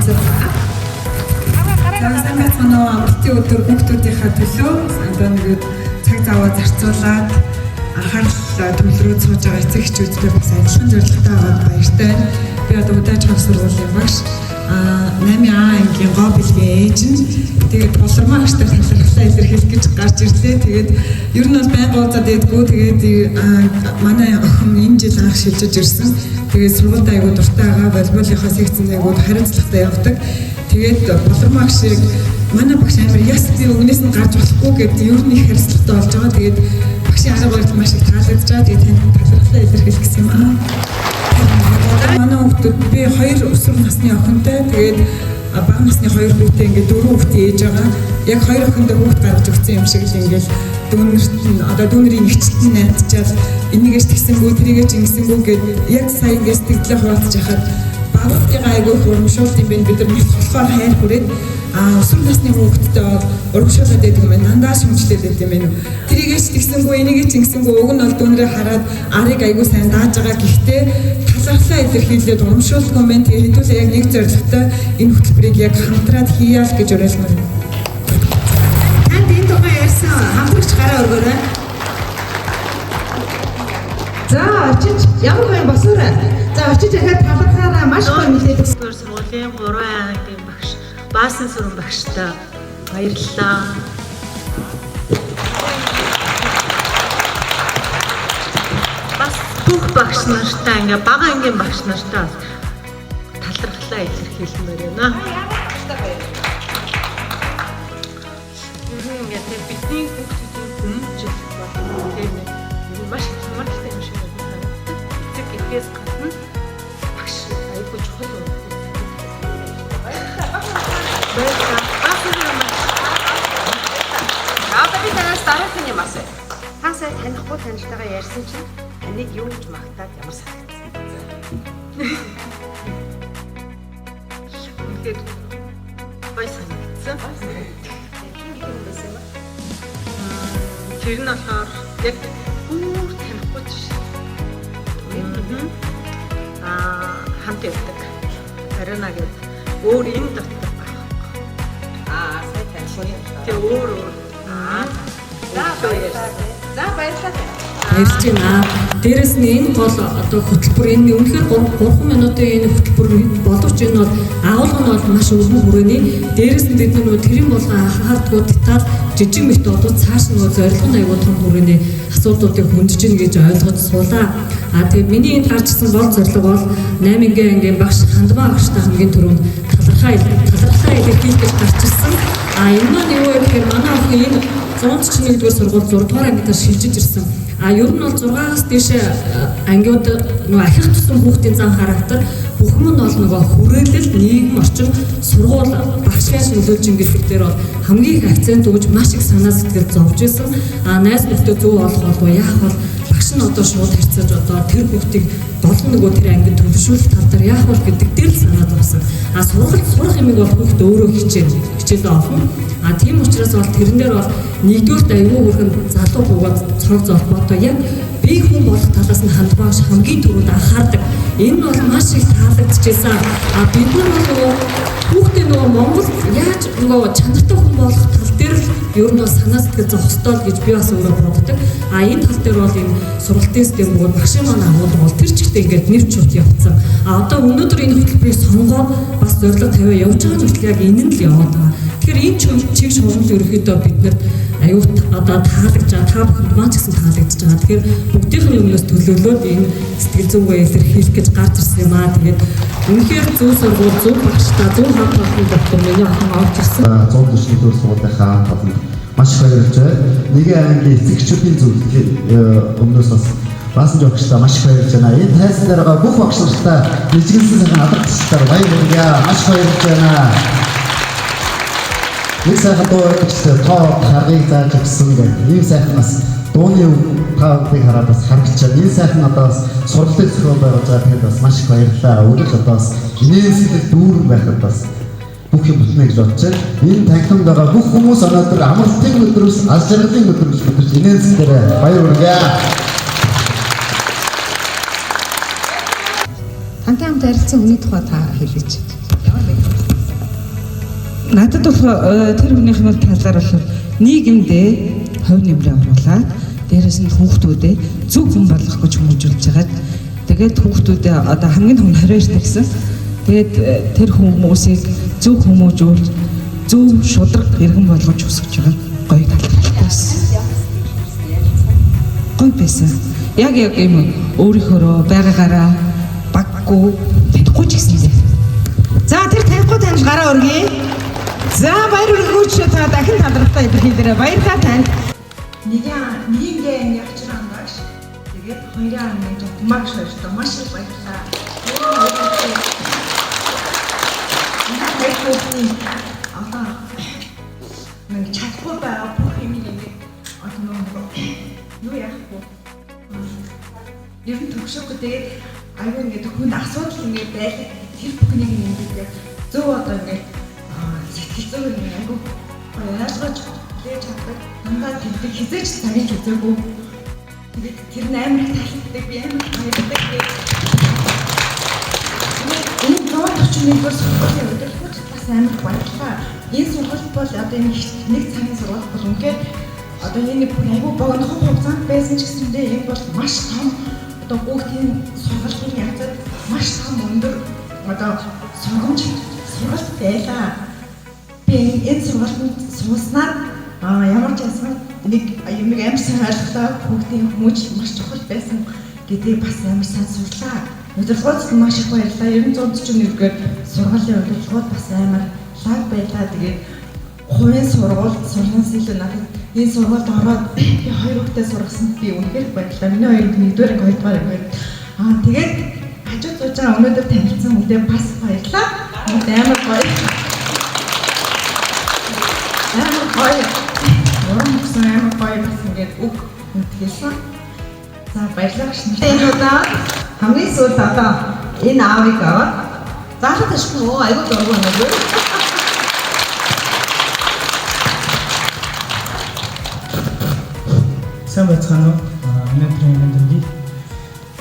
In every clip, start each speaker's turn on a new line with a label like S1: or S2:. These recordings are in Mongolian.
S1: оролцож байгаа. Сайн байцгаана уу амралтын өдөр хүүхдүүдийнхээ төлөө одоо нэг цаг зав зарцуулаад анхаарал төвлөрөөд сууж байгаа эцэг эхчүүдтэй бас адилхан зорилготой байгаад баяртай байна. Би одоо удаач хав сургуулийн багш 8А ангийн гоо бэлгийн ээж нь тэгээд болормоо аштай талархлаа илэрхийлэх гэж гарч ирлээ. Тэгээд ер нь бол байнга уулзаад байдгүй. Тэгээд манай охин энэ жил анх шилжиж ирсэн. Тэгээд сургуультай аягүй дуртай байгаа. Волейболынхаа секцэнд аягүй хариуцлагатай явдаг. Тэгээд болормоо шиг манай багш амар яс би өгнөөс нь гарч болохгүй гэдэг ер нь их хариуцлагатай болж байгаа. Тэгээд багшийн арга барил маш их таалагдж байгаа. Тэгээд танд талархлаа илэрхийлэх гэсэн юм аа. Манай хүүхдүүд би 2 өсвөр насны охинтой тэгээд бага насны 2 хүүтэй ингээд 4 хүүтэй ээж байгаа. Яг 2 охиндоо хүүхд гаргаж өгсөн юм шиг л ингээд дүүнэрт нь одоо дүүнэрийн нэгчлэн найдчаад энийгээс тэгсэнгүү тэрийгээс ингэсэнгүү гэдэг яг сая ингээд сэтгэлээ хуваалцаж яхад багтайгаа айгүй урамшуулт юм байна. Бид нар болохоор хайр хүрээд өсвөр насны хүүхдтэй бол урамшуулаад байдаг юм байна. Дандаа шүмжлээд байдаг юм байна. Тэрийгээс тэгсэнгүү энийгээс ингэсэнгүү уг нь бол дүүнэрээ хараад арыг айгүй сайн дааж байгаа. Гэхдээ талархлаа илэрхийлээд урамшуулдаг юм байна. Тэгээд хэдүүлээ яг нэг зорилготой энэ хөтөлбөрийг яг хамтраад хийяа л гэж уриалмаар байна.
S2: Танд энэ тухай ярьсан хамтрагч гараа өргөөрэй. За очиж ямар гоё босоорой. За очиж дахиад талархаараа маш гоё мэдээд
S3: сургуулийн 3 ангийн багш Баасан сүрэн багштай баярлалаа. Бас бүх багш нартай ингээ бага ангийн багш нартай талархлаа илэрхийлмээр байна. Ингээд бидний хүүхдүүдийн хүмүүжил болон тийм маш их хамааралтай юм шиг байна. Эцэг эхээс гадна багш айгүй чухал юм.
S4: Би танаас дараахан юм асуу. Та сая танихгүй танилтайгаа ярьсан чинь таныг юу гэж магтаад ямар санагдсан?
S3: Үнэхээр гоё санагдсан.
S4: Хин гэдэг юм байсан юм аа?
S3: Тэр нь болохоор яг бүр танихгүй ч хамт явдаг. Арина гэдэг өөр энэ дотор байх.
S4: Сая танихгүй юм.
S3: Тэ өөр.
S4: За баярлалаа.
S1: Баярлж байна. Дээрэс нь энэ гол одоо хөтөлбөр энэ үнэхээр 3 минутын энэ хөтөлбөр боловч энэ бол агуулга нь бол маш өвгөн хүрээний. Дээрэс нь бид нөгөө тэрийн болгон анхаардгүй деталь жижиг методууд цааш нөгөө зорилго нь аягүй том хүрээний асуудлуудыг хөндөж ийн гэж ойлгож суулаа. Тэгээд миний энд гарч ирсэн гол зорилго бол 8 ангийн багш Хандмаа багштай хамгийн түрүүнд талархлаа илэрхийлэх гэж гарч ирсэн. Энэ нь юу вэ гэхээр манай охин энэ 141-р сургууль 6 дугаар ангидаар шилжиж ирсэн. Ер нь бол 6-аас дээш ангиуд нөгөө ахих тусан хүүхдийн зан характер бүхэн нь бол нөгөө хүрээлэл, нийгэм орчин, сургууль, багшаас нөлөөлж ин гэх дээр бол хамгийн их акцент өгж маш их санаа сэтгэл зовж исэн. Найз нөхдөд зөв олох болов яах бол багш нь одоо шууд харьцаж одоо тэр хүүхдийг долон нөгөө тэр ангид төлөвшүүлэх тал дээр яах вэ гэдэг дээр л санаа зовсон. Сургуульд сурах юмыг бол хүүхд өөрөө хичээлээ олно. Тийм учраас бол тэрэн дээр бол нэгдүгээр аюул хүрхэн залуу буугаад цог золбоотой яг бие хүн болох талаас нь хандмаач хамгийн түрүүнд анхаардаг. Энэ нь бол маш их таалагдчихсан. Бид нар бол нөгөө хүүхдээ нөгөө Монгол яаж нөгөө чанартай хүн болох тал дээр л ер нь санаа сэтгэл зовх ёстой л гэж би бас өөрөө боддог. Энэ тал дээр бол энэ сургалтын систем бөгөөд багшийн маань агуулга бол тэр чигтээ ингээд нэр чут явцсан. Одоо өнөөдөр энэ хөтөлбөрийг сонгоод бас зорилго тавиа явж байгаа зүйл яг энэ нь л яваад байгаа. Тэгэхээр энэ чиг шугамд ерөөхдөө биднэрт аюут одоо таалагдж байгаа, та бүхэнд маань ч гэсэн таалагдж байгаа. Тэгэхээр бүгдийнх нь өмнөөс төлөөлөөд энэ сэтгэл зүгээ илэрхийлэх гэж гарч ирсэн юм аа. Тэгээд үнэхээр зөв сургууль, зөв багштай, зөв хамт олонны доктор миний охин орж ирсэн.
S5: 144 сургуулийнхаа хамт маш баярлж байна. Нэгэн ангийн эцэгчүүдийн зөвлөлийн өмнөөс бас Баасан жогчтой маш их баярлж байна. Энэ тайзан дээр байгаа бүх багш нартай нэжгэлсэн сайхан алдартай баярлалаа. Маш баярлж байна. Нэг сайхан дуу өгчтэй тоо харгыг зааж өгсөн гэх. Ийм сайхан бас дууны тавыг хараад бас харагчаа. Энэ сайхан одоо бас сургалтын зохиол байгуулж байгаа гэхэд бас маш их баярлалаа. Өөрөөр одоо бас инээн сэтгэл дүүрэн байхад бас бүх юм бүтнэ гэж бодож байна. Энэ танхимд байгаа бүх хүмүүс өнөөдөр амралтын өдрөөс аль жаргалын өдрөөс бүтэж инээн сэтгэлээр баяр хүргэе.
S2: Тантай хамт харилцсан хүний тухай та хэлээч. Ямар вэ? Надад бол тэр хүнийхний талаар бол нийгэмдээ хувь нэмрээ оруулаад дээрэс нь хүүхдүүдээ зөв хүн болгох гэж хүмүүжүүлж байгаа. Тэгээд хүүхдүүдээ одоо хамгийн том 22 гэсэн. Тэгээд тэр хүмүүсийг зөв хүмүүжүүл, зөв шудраг иргэн болгож өсгөж байгаа гоё талбайс. Гоё байсан. Яг юм өөрийнхөө байгаагаараа баггүй тэтгэхгүй ч гэсэн лээ.
S6: За тэр танихгүй таньж гараа өргөе. За баяр хүргэж та дахин талархтаа илэрхийлээрэй. Баярлалаа танд.
S2: Нэгэн ягчран багш. Тэгээд хоёрын нэг маш баярлалаа. Маш их баярлалаа. Аа нэг чадахгүй байгаа бүх юм ингээд одоо юу яах вэ? Ер нь төгшөөгүй тэгээд аюу ингээд хүн асуудал ингээд байлаа. Тэр бүхнийг ингээд зөв одоо ингээд сэтгэл зүйн аюу ойлгож лээж чаддаг. Дандаа тэмдэг хизээч саныг хизээгүй. Тэгээд тэр амар их талхдаг би амар баяртай. Энэ 141-р сургуулийн удирдлагч бас амар баярлалаа. Энэ сургууль бол одоо энэ нэг цагийн сургууль бол үнэхээр одоо энэ бүр аюу богино хугацаанд байсан ч гэсэндээ энэ бол маш том одоо бүгдийн сургуулийн язад маш том өндөр одоо сургамж байлаа. Би энэ сургуульд сууснаар ямар ч асар нэг юмыг амар сайн ойлголоо бүгдийн хүмүүж маш чухал байсан гэдгийг бас амар сайн сурлаа. Удирдлагууд маш их баярлалаа. 941-гээр сургуулийн удирдлагууд бас амар лаг байлаа. Тэгээд хувийн сургуулиас илүү надад энэ сургуульд ороод би 2 хүүхдээ сургасан би үнэхээр баярлалаа. Миний хоёрыг нэгдүгээр, хоёрдугаар ингээд тэгээд хажууд сууж байгаа өнөөдөр танилцсан үедээ бас баярлалаа. Амар гоё. Амар гоё. Уран бүсэн амар гоё бас ингээд үг хэлсэн. За баярлалаа шин. Энэ удаа хамгийн сүүлд одоо энэ аавыг аваад заахад ашгүй аюул дургүй нэг.
S7: Сайн байцгаана уу? Өнөөдрийн мэндийг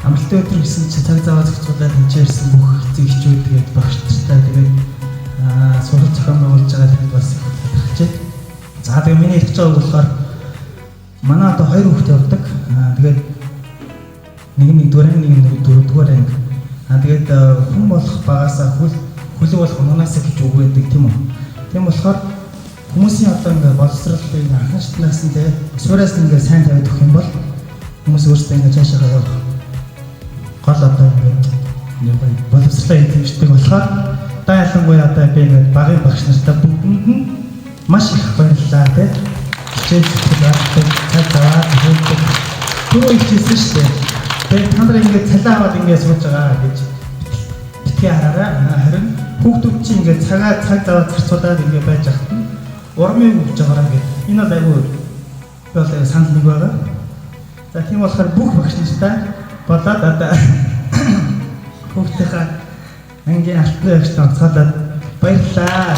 S7: амралтын өдөр гэсэн чи цаг зав зохицуулаад хэмжээрсэн бүх эцэгчүүд тэгээд багш нартай тэгээд сурал зохион байгуулж байгаа тэгээд бас их талархжээ. За тэгээд миний хэлж байгааг болохоор манай одоо 2 хүүхэд явдаг. Тэгээд нэг нь 1-р, нэг нь 4-р анги. Тэгээд хүн болох багасаа хөлөг болох унаасаа гэж үг байдаг тийм үү? Тийм болохоор хүмүүсийн одоо ингээ боловсролыг анхан шатнаас нь тэгээ суураас нь ингээ сайн тавиад өгөх юм бол хүмүүс өөрсдөө ингээ цаашаа явах гол одоо ингээ боловсролоо эзэмшдэг болохоор та ялангуяа одоо би ингээ багын багш нартай бүгдэнд нь маш их баярлалаа тий. Хичээл зүтгэл цаа цаа хөвдөг түрүү ихсэн шүү дээ. Тэгээд та нар ингээ цалиа аваад ингээ сууж байгаа гэж битгий хараарай. Харин хүүхдүүд чинь ингээ цаг зав зарцуулаад ингээ байж ахт нь урмыг өгч байгаараа гэдэг. Энэ бол айгүй бол санал нэг байгаа. За тийм болохоор бүх багш нартай болоод одоо хүүхдийнхээ ангийн алтны багштай онцгойлоод баярлалаа.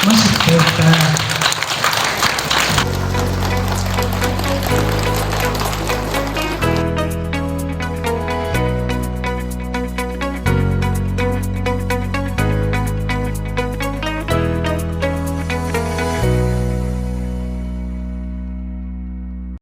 S7: Маш их баярлалаа.